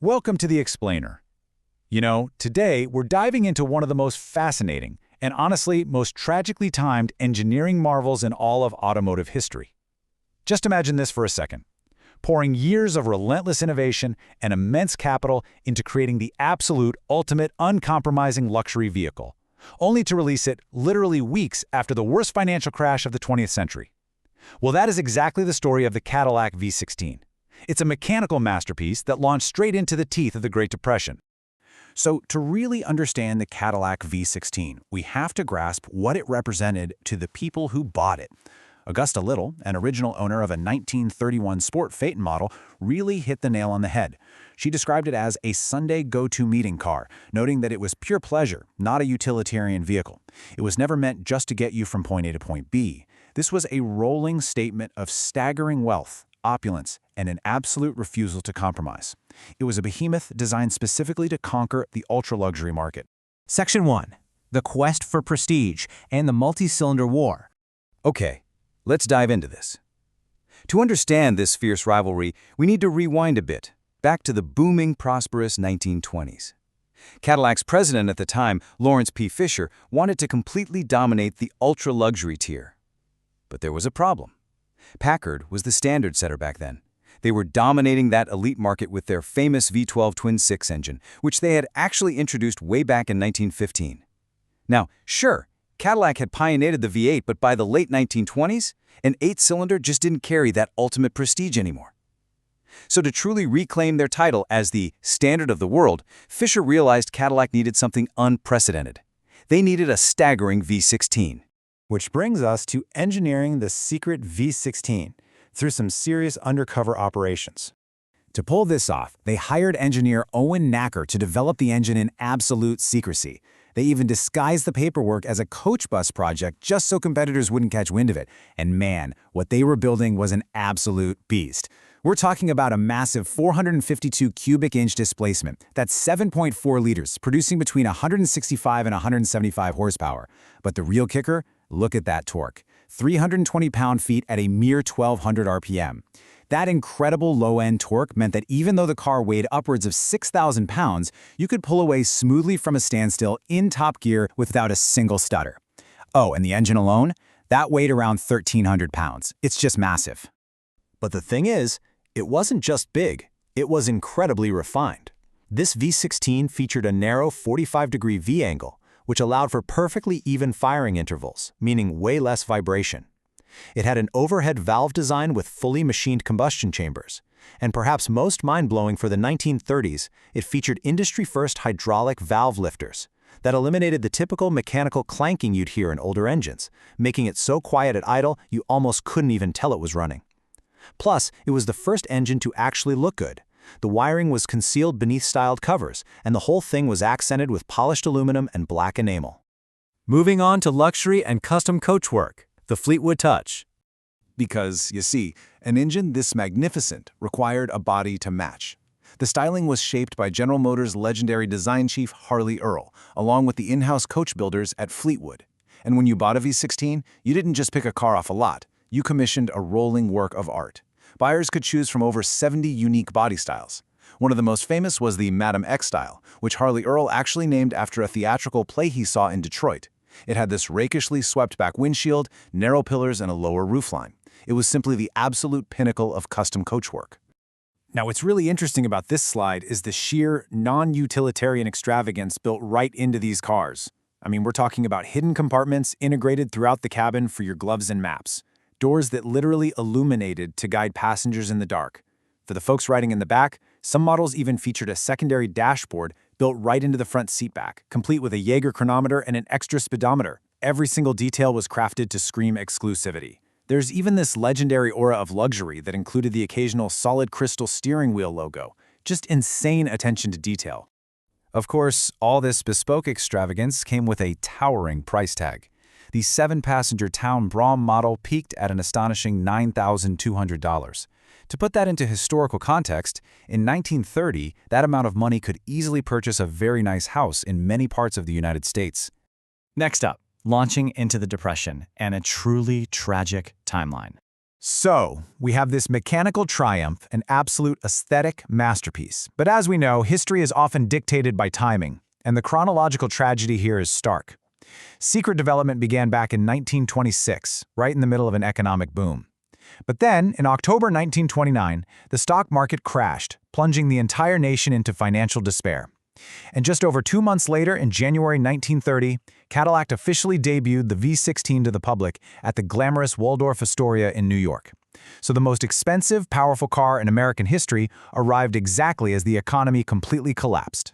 Welcome to The Explainer. Today we're diving into one of the most fascinating and honestly most tragically timed engineering marvels in all of automotive history. Just imagine this for a second. Pouring years of relentless innovation and immense capital into creating the absolute, ultimate, uncompromising luxury vehicle, only to release it literally weeks after the worst financial crash of the 20th century. Well, that is exactly the story of the Cadillac V-16. It's a mechanical masterpiece that launched straight into the teeth of the Great Depression. So, to really understand the Cadillac V-16, we have to grasp what it represented to the people who bought it. Augusta Little, an original owner of a 1931 Sport Phaeton model, really hit the nail on the head. She described it as a Sunday go-to meeting car, noting that it was pure pleasure, not a utilitarian vehicle. It was never meant just to get you from point A to point B. This was a rolling statement of staggering wealth, opulence, and an absolute refusal to compromise. It was a behemoth designed specifically to conquer the ultra-luxury market. Section 1. The Quest for Prestige and the Multi-Cylinder War. Okay, let's dive into this. To understand this fierce rivalry, we need to rewind a bit, back to the booming, prosperous 1920s. Cadillac's president at the time, Lawrence P. Fisher, wanted to completely dominate the ultra-luxury tier. But there was a problem. Packard was the standard setter back then. They were dominating that elite market with their famous V12 twin-6 engine, which they had actually introduced way back in 1915. Now, sure, Cadillac had pioneered the V8, but by the late 1920s, an 8-cylinder just didn't carry that ultimate prestige anymore. So to truly reclaim their title as the standard of the world, Fisher realized Cadillac needed something unprecedented. They needed a staggering V16. Which brings us to engineering the secret V16 through some serious undercover operations. To pull this off, they hired engineer Owen Nacker to develop the engine in absolute secrecy. They even disguised the paperwork as a coach bus project just so competitors wouldn't catch wind of it. And man, what they were building was an absolute beast. We're talking about a massive 452 cubic inch displacement. That's 7.4 liters, producing between 165 and 175 horsepower. But the real kicker? Look at that torque. 320 pound-feet at a mere 1,200 RPM. That incredible low-end torque meant that even though the car weighed upwards of 6,000 pounds, you could pull away smoothly from a standstill in top gear without a single stutter. Oh, and the engine alone? That weighed around 1,300 pounds. It's just massive. But the thing is, it wasn't just big, it was incredibly refined. This V16 featured a narrow 45-degree V-angle, which allowed for perfectly even firing intervals, meaning way less vibration. It had an overhead valve design with fully machined combustion chambers. And perhaps most mind-blowing for the 1930s, it featured industry-first hydraulic valve lifters that eliminated the typical mechanical clanking you'd hear in older engines, making it so quiet at idle you almost couldn't even tell it was running. Plus, it was the first engine to actually look good. The wiring was concealed beneath styled covers, and the whole thing was accented with polished aluminum and black enamel. Moving on to luxury and custom coachwork, the Fleetwood Touch. Because, you see, an engine this magnificent required a body to match. The styling was shaped by General Motors' legendary design chief Harley Earl, along with the in-house coach builders at Fleetwood. And when you bought a V16, you didn't just pick a car off a lot. You commissioned a rolling work of art. Buyers could choose from over 70 unique body styles. One of the most famous was the Madam X style, which Harley Earl actually named after a theatrical play he saw in Detroit. It had this rakishly swept-back windshield, narrow pillars, and a lower roofline. It was simply the absolute pinnacle of custom coachwork. Now, what's really interesting about this slide is the sheer non-utilitarian extravagance built right into these cars. I mean, we're talking about hidden compartments integrated throughout the cabin for your gloves and maps. Doors that literally illuminated to guide passengers in the dark. For the folks riding in the back, some models even featured a secondary dashboard built right into the front seatback, complete with a Jaeger chronometer and an extra speedometer. Every single detail was crafted to scream exclusivity. There's even this legendary aura of luxury that included the occasional solid crystal steering wheel logo. Just insane attention to detail. Of course, all this bespoke extravagance came with a towering price tag. The 7-passenger Town Brougham model peaked at an astonishing $9,200. To put that into historical context, in 1930, that amount of money could easily purchase a very nice house in many parts of the United States. Next up, launching into the Depression and a truly tragic timeline. So, we have this mechanical triumph, an absolute aesthetic masterpiece. But as we know, history is often dictated by timing, and the chronological tragedy here is stark. Secret development began back in 1926, right in the middle of an economic boom. But then, in October 1929, the stock market crashed, plunging the entire nation into financial despair. And just over 2 months later, in January 1930, Cadillac officially debuted the V16 to the public at the glamorous Waldorf Astoria in New York. So the most expensive, powerful car in American history arrived exactly as the economy completely collapsed.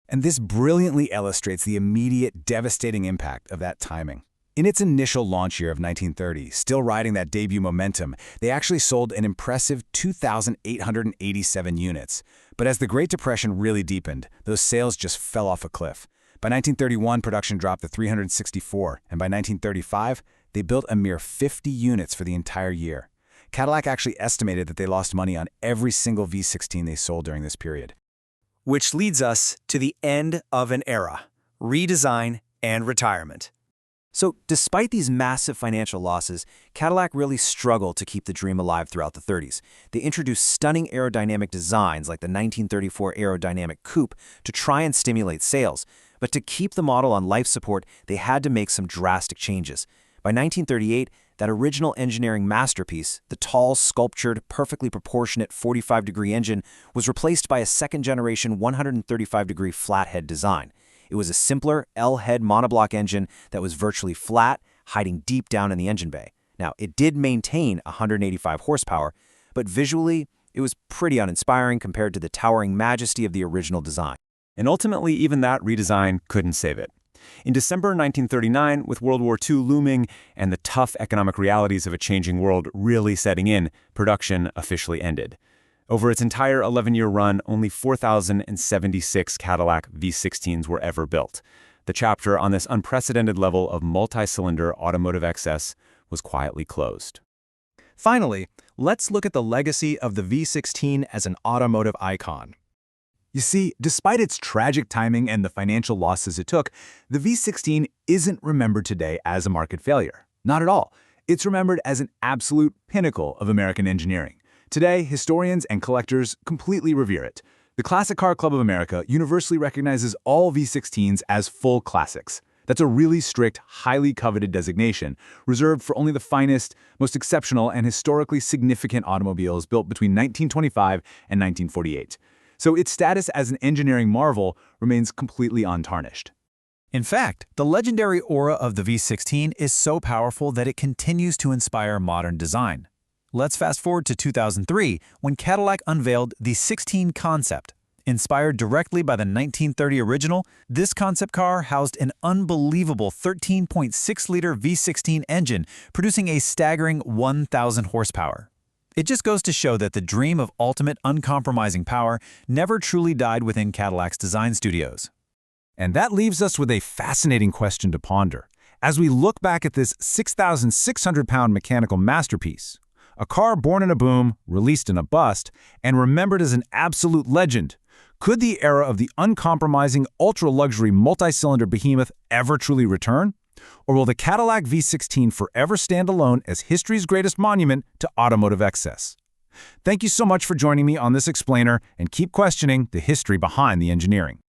And this brilliantly illustrates the immediate, devastating impact of that timing. In its initial launch year of 1930, still riding that debut momentum, they actually sold an impressive 2,887 units. But as the Great Depression really deepened, those sales just fell off a cliff. By 1931, production dropped to 364, and by 1935, they built a mere 50 units for the entire year. Cadillac actually estimated that they lost money on every single V16 they sold during this period. Which leads us to the end of an era, redesign and retirement. So, despite these massive financial losses, Cadillac really struggled to keep the dream alive throughout the 30s. They introduced stunning aerodynamic designs like the 1934 aerodynamic coupe to try and stimulate sales. But to keep the model on life support, they had to make some drastic changes. By 1938, that original engineering masterpiece, the tall, sculptured, perfectly proportionate 45-degree engine, was replaced by a second-generation 135-degree flathead design. It was a simpler L-head monoblock engine that was virtually flat, hiding deep down in the engine bay. Now, it did maintain 185 horsepower, but visually, it was pretty uninspiring compared to the towering majesty of the original design. And ultimately, even that redesign couldn't save it. In December 1939, with World War II looming and the tough economic realities of a changing world really setting in, production officially ended. Over its entire 11-year run, only 4,076 Cadillac V16s were ever built. The chapter on this unprecedented level of multi-cylinder automotive excess was quietly closed. Finally, let's look at the legacy of the V16 as an automotive icon. You see, despite its tragic timing and the financial losses it took, the V16 isn't remembered today as a market failure. Not at all. It's remembered as an absolute pinnacle of American engineering. Today, historians and collectors completely revere it. The Classic Car Club of America universally recognizes all V16s as full classics. That's a really strict, highly coveted designation, reserved for only the finest, most exceptional, and historically significant automobiles built between 1925 and 1948. So its status as an engineering marvel remains completely untarnished. In fact, the legendary aura of the V16 is so powerful that it continues to inspire modern design. Let's fast forward to 2003, when Cadillac unveiled the 16 concept. Inspired directly by the 1930 original, this concept car housed an unbelievable 13.6-liter V16 engine, producing a staggering 1,000 horsepower. It just goes to show that the dream of ultimate uncompromising power never truly died within Cadillac's design studios. And that leaves us with a fascinating question to ponder. As we look back at this 6,600-pound mechanical masterpiece, a car born in a boom, released in a bust, and remembered as an absolute legend, could the era of the uncompromising, ultra-luxury multi-cylinder behemoth ever truly return? Or will the Cadillac V16 forever stand alone as history's greatest monument to automotive excess? Thank you so much for joining me on this explainer, and keep questioning the history behind the engineering.